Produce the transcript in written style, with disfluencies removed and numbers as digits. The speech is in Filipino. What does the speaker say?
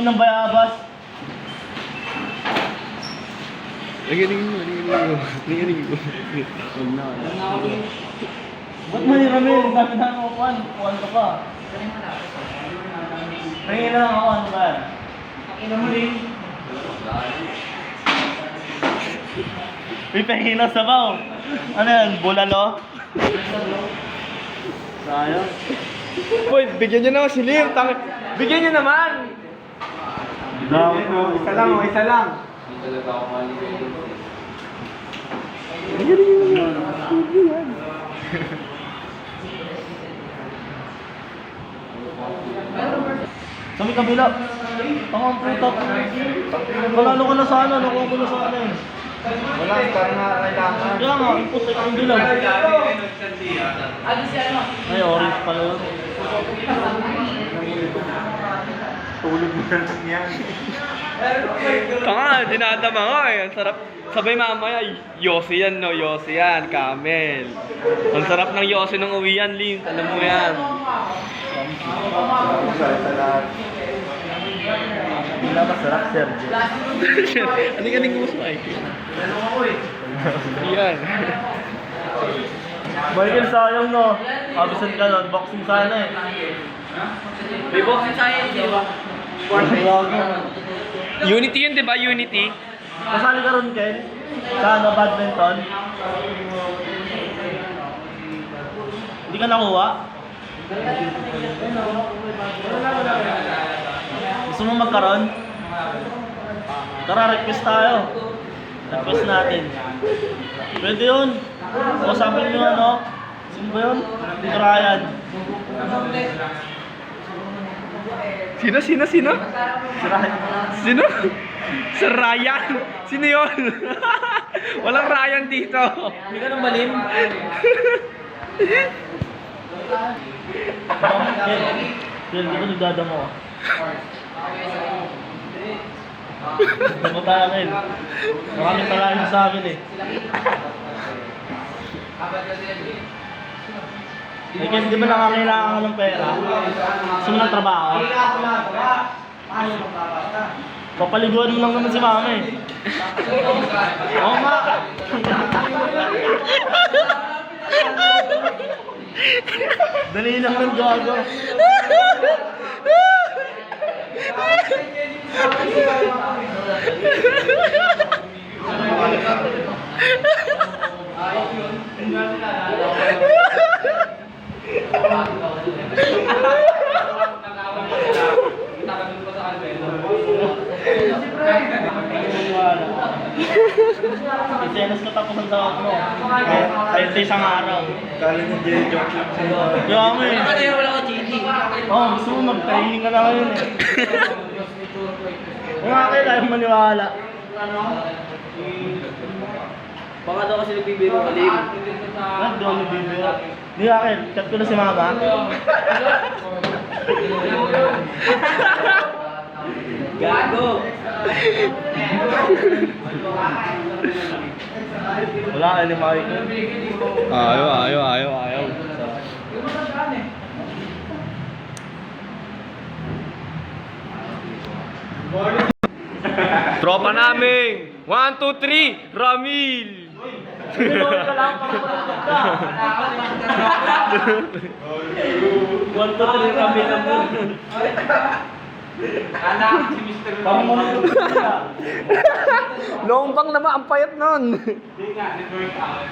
kami ng bayabas. Naginig mo. Ba't mahirami? Ang dami na ako, Juan. Juan ka pa. Pahingin lang ako, ano ba? Pakina mo rin. May pahingin na sabaw. Ano yan? Bulalo? Sayang. Boy, bigyan nyo naman si Lim. Bigyan nyo naman. Isa lang. Sa may kabila. Tangang putak. Panalo ko na sa ano. Nakuha ko na sa ano eh. Wala, parang na kailangan. Kaya nga, ang putak ang dilaw. Ay, orange pala yun. Tulog mo lang yan. Tanga, dinadama ko eh. Ang sarap. Sabay mamaya, Yossi yan no, Yossi yan, Camel. Ang sarap ng Yossi nung uwian, Lin. Alam mo yan. Wala masarap, Sergio. Aning gusto ay. Yan. Michael, sayang no. Absent ka nun. Boxing sana eh. May boxing science, di ba? Unity yun, di ba? Unity. Kasali ka ron, Ken? Sa ano, badminton? Hindi ka nakuha? Gusto mo magkaroon? Tara, request tayo. Request natin. Pwede yun. Usapin nyo ano? Sino ba yun? Dito Ryan. Sino? Si Ryan. Sino? Si Ryan. Sino yun? Walang Ryan dito. Hindi ka nang malim? Ken, di ko nagdadamo ah. Damo tayo, Ken. Maraming talahin sa akin eh. Eh, Ken, di ba nakakailangan ka ng pera? Gusto mo ng trabaho? Papaliguan mo lang naman si mama eh. Oo nga. Dali lang ng gago. Isenas ka tapos ang tawag mo. Kahit sa isang araw. Kala niya J-joke lang sa'yo. Kaya mo eh. Wala ko cheating. Oo, gusto mo mag-training ka na ngayon eh. Kung nga kayo tayo maniwala. Baka daw kasi nagbibiro ka, Lim. Ba't doon nagbibiro? Hindi akin, chat ko na si mama. Gago! Wala ka ni Mike. Ayaw. Tropa namin! 1, 2, 3, Ramil! Tulungan ka lang para matulog ka. 1, 2, 3 kami lang mo. Anak, si Mr. Pamunod ka. Lombang naman, ang payat nun! Hindi nga, network out.